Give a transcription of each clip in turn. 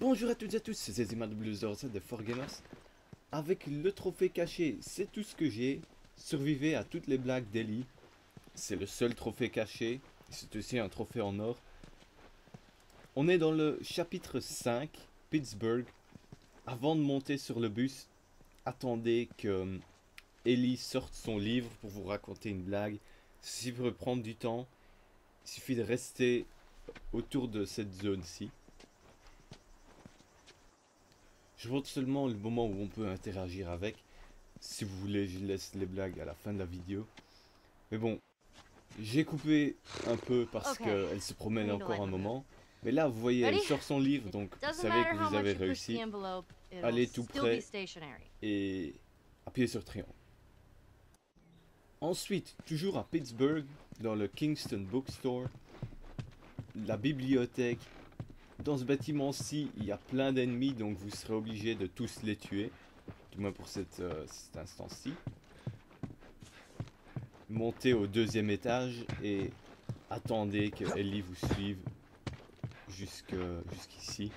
Bonjour à toutes et à tous, c'est ZZMW07 de 4Gamers. Avec le trophée caché, c'est tout ce que j'ai. Survivez à toutes les blagues d'Ellie. C'est le seul trophée caché. C'est aussi un trophée en or. On est dans le chapitre 5, Pittsburgh. Avant de monter sur le bus, attendez que Ellie sorte son livre pour vous raconter une blague. Ceci peut prendre du temps. Il suffit de rester autour de cette zone-ci. Je montre seulement le moment où on peut interagir avec. Si vous voulez, je laisse les blagues à la fin de la vidéo. Mais bon, j'ai coupé un peu parce qu'elle se promène encore un moment. Mais là, vous voyez, elle sort son livre, donc vous savez que vous avez réussi. Allez tout près et appuyez sur triangle. Ensuite, toujours à Pittsburgh, dans le Kingston Bookstore, la bibliothèque. Dans ce bâtiment-ci, il y a plein d'ennemis, donc vous serez obligé de tous les tuer. Du moins pour cet instant-ci. Montez au deuxième étage et attendez que Ellie vous suive jusqu'ici.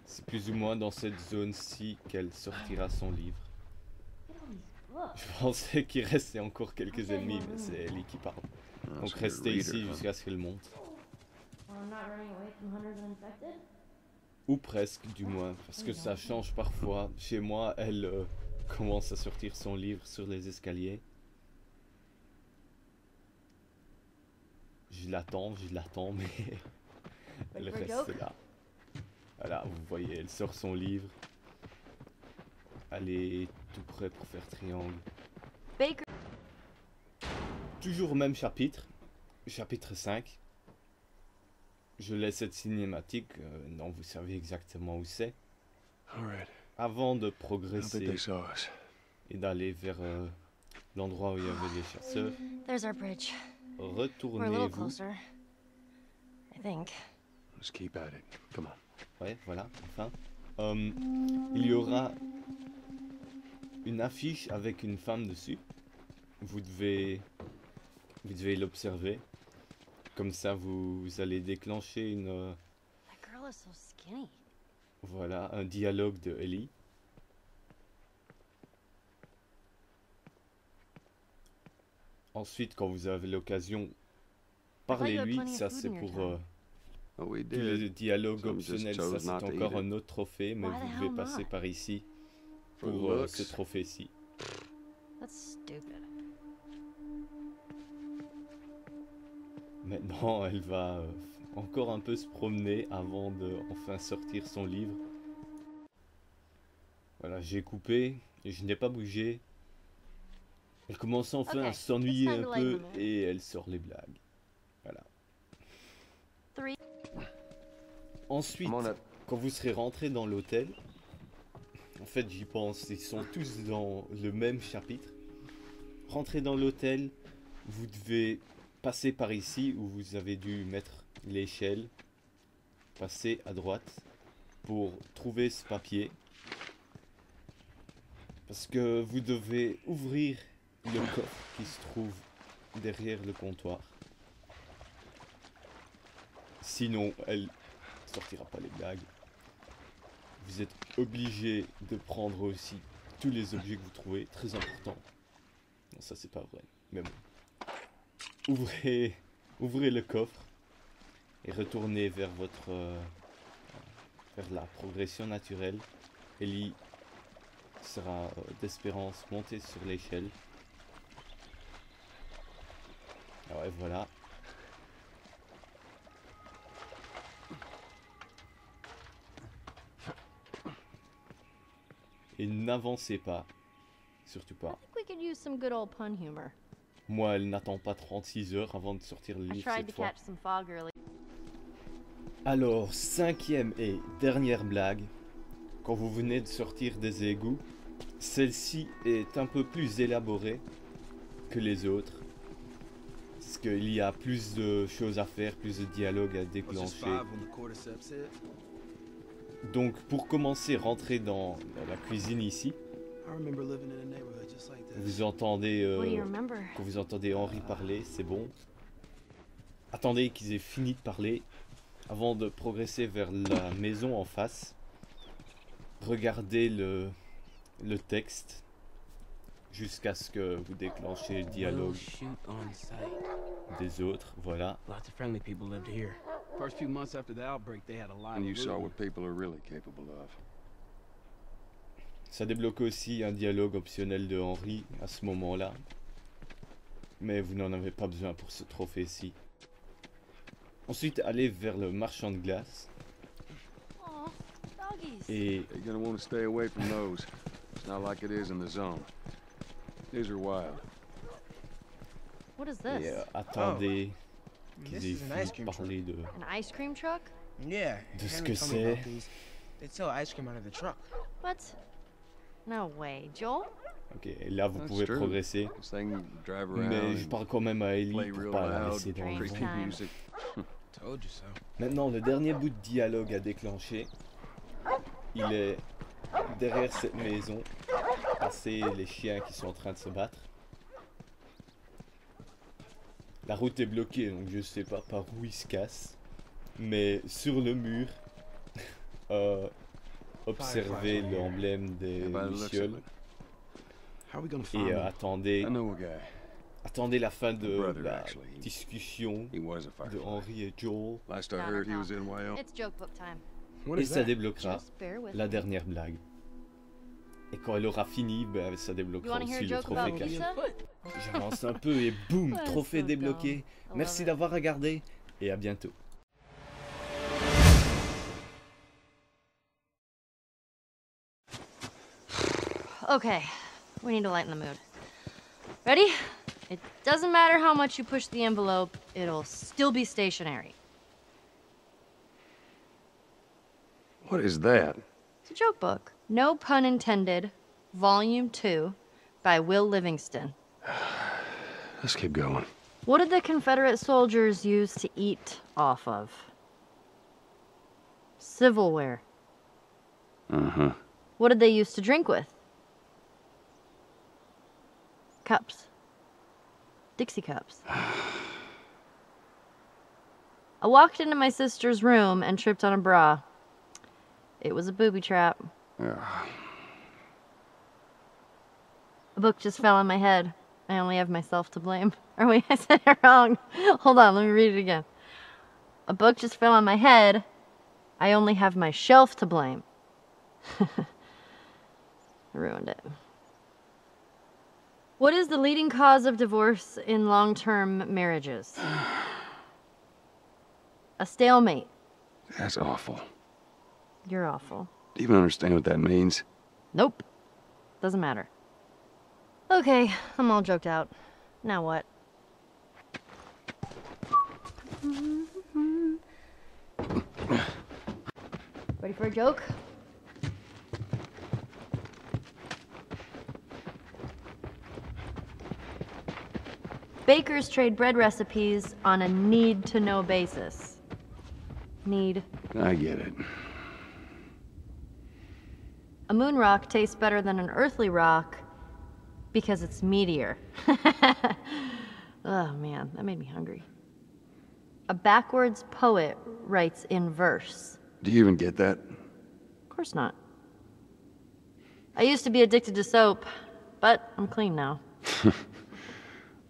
C'est plus ou moins dans cette zone-ci qu'elle sortira son livre. Je pensais qu'il restait encore quelques ennemis, mais c'est Ellie qui parle. Donc restez ici jusqu'à ce qu'elle monte. Ou presque, du moins, parce que ça change parfois. Chez moi, elle commence à sortir son livre sur les escaliers. Je l'attends, mais elle reste là. Voilà, vous voyez, elle sort son livre. Elle est tout près pour faire triangle. Toujours au même chapitre, chapitre 5. Je laisse cette cinématique, non, vous savez exactement où c'est. Avant de progresser et d'aller vers l'endroit où il y avait les chasseurs, retournez-vous. Ouais, voilà, enfin. Il y aura une affiche avec une femme dessus. Vous devez l'observer. Comme ça, vous allez déclencher une... Voilà, un dialogue de Ellie. Ensuite, quand vous avez l'occasion, parlez-lui. Ça, c'est pour le dialogue optionnel. Ça, c'est encore un autre trophée, mais vous devez passer par ici pour ce trophée-ci. Maintenant, elle va encore un peu se promener avant de enfin sortir son livre. Voilà, j'ai coupé et je n'ai pas bougé. Elle commence enfin à s'ennuyer un peu et elle sort les blagues. Voilà. Ensuite, quand vous serez rentré dans l'hôtel, en fait j'y pense, ils sont tous dans le même chapitre. Rentrez dans l'hôtel, vous devez passer par ici où vous avez dû mettre l'échelle. Passez à droite pour trouver ce papier. Parce que vous devez ouvrir le coffre qui se trouve derrière le comptoir. Sinon, elle sortira pas les blagues. Vous êtes obligé de prendre aussi tous les objets que vous trouvez. Très important. Non, ça c'est pas vrai. Mais bon. Ouvrez le coffre et retournez vers vers la progression naturelle. Ellie sera d'espérance montée sur l'échelle. Ah ouais, voilà. Et n'avancez pas. Surtout pas. Moi, elle n'attend pas 36 heures avant de sortir le livre cette fois. Alors, cinquième et dernière blague. Quand vous venez de sortir des égouts, celle-ci est un peu plus élaborée que les autres. Parce qu'il y a plus de choses à faire, plus de dialogues à déclencher. Donc, pour commencer, rentrez dans la cuisine ici. Vous entendez, quand vous entendez Henry parler, c'est bon. Attendez qu'ils aient fini de parler. Avant de progresser vers la maison en face, regardez le texte jusqu'à ce que vous déclenchez le dialogue des autres. Voilà. Lots of friendly people lived here. First few months after the outbreak, they had a lot And of you saw looting. what people are really capable of. Ça débloque aussi un dialogue optionnel de Henry à ce moment-là. Mais vous n'en avez pas besoin pour ce trophée-ci. Ensuite, allez vers le marchand de glace. Aw, doggies. Et You're gonna want to stay away from those. It's not like it is in the zone. These are wild. What is this? attendez qu'ils This aient is an ice fini cream de truck. parler de... An ice cream truck? Yeah. De ce Henry que told me about c'est. these. They sell ice cream out of the truck. What? No way. Joel? Ok, et là vous That's pouvez true. progresser. This thing drive around Mais je and parle quand même à Ellie play pour real pas la loud, laisser dans le Strange creepy vent. time. music. Told you so. Maintenant, le dernier bout de dialogue à déclencher, il est derrière cette maison. C'est les chiens qui sont en train de se battre. La route est bloquée, donc je sais pas par où ils se cassent. Mais sur le mur, observez l'emblème des Yeah, by the looks of Lucioles. it. How are we gonna find Et them? attendez, I know a guy. attendez la fin de Brother, la actually. discussion He was a de firefly. Henry et Joel. Last I heard, he was in Wyoming. It's joke book time. What Et is ça that? débloquera Just bear with la me. dernière blague. Et quand elle aura fini, ben, ça You débloquera wanna hear aussi a le joke trophée about caché. pizza? J'avance un peu et boum, Ouais, trophée so débloqué. dumb. I Merci love it. d'avoir regardé et à bientôt. Okay, we need to lighten the mood. Ready? It doesn't matter how much you push the envelope, it'll still be stationary. What is that? It's a joke book. No pun intended. Volume 2 by Will Livingston. Let's keep going. What did the Confederate soldiers use to eat off of? Civilware. Uh-huh. What did they use to drink with? Cups. Dixie cups. I walked into my sister's room and tripped on a bra. It was a booby trap. A book just fell on my head. I only have myself to blame. Or wait, I said it wrong. Hold on, let me read it again. A book just fell on my head. I only have my shelf to blame. I ruined it. What is the leading cause of divorce in long-term marriages? A stalemate. That's awful. You're awful. Do you even understand what that means? Nope. Doesn't matter. Okay, I'm all joked out. Now what? Ready for a joke? Bakers trade bread recipes on a need-to-know basis. Need. I get it. A moon rock tastes better than an earthly rock because it's meatier. Oh man, that made me hungry. A backwards poet writes in verse. Do you even get that? Of course not. I used to be addicted to soap, but I'm clean now.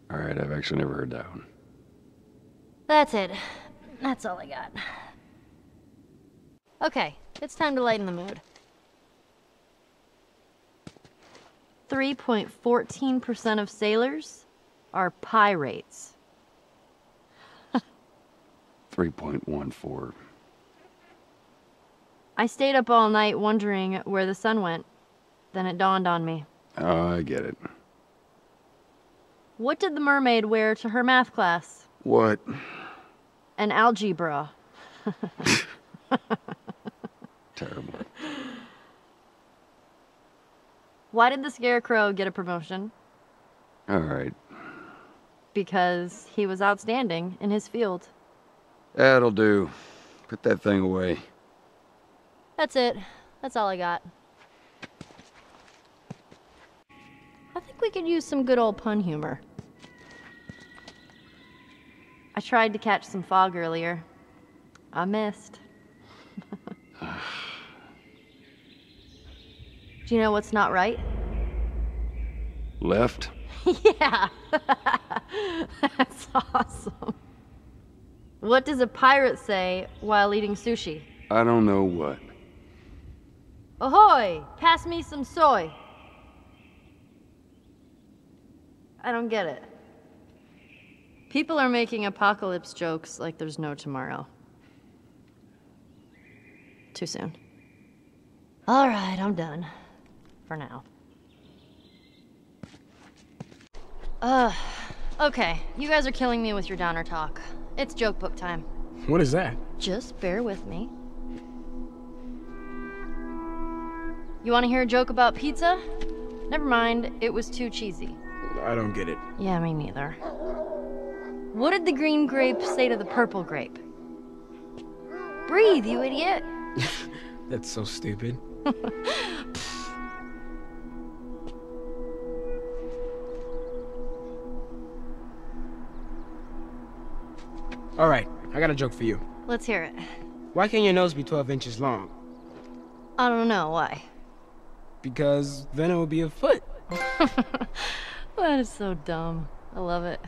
All right, I've actually never heard that one. That's it. That's all I got. Okay, it's time to lighten the mood. 3.14% of sailors are pirates. 3.14. I stayed up all night wondering where the sun went. Then it dawned on me. Oh, I get it. What did the mermaid wear to her math class? What? An algebra. Terrible. Why did the scarecrow get a promotion? All right. Because he was outstanding in his field. That'll do. Put that thing away. That's it. That's all I got. I think we could use some good old pun humor. I tried to catch some fog earlier. I missed. Do you know what's not right? Left? Yeah. That's awesome. What does a pirate say while eating sushi? I don't know what. Ahoy! Pass me some soy. I don't get it. People are making apocalypse jokes like there's no tomorrow. Too soon. All right, I'm done. For now. Okay. You guys are killing me with your downer talk. It's joke book time. What is that? Just bear with me. You want to hear a joke about pizza? Never mind, it was too cheesy. I don't get it. Yeah, me neither. What did the green grape say to the purple grape? Breathe, you idiot! That's so stupid. All right, I got a joke for you. Let's hear it. Why can't your nose be 12 inches long? I don't know, why? Because then it would be a foot. That is so dumb. I love it.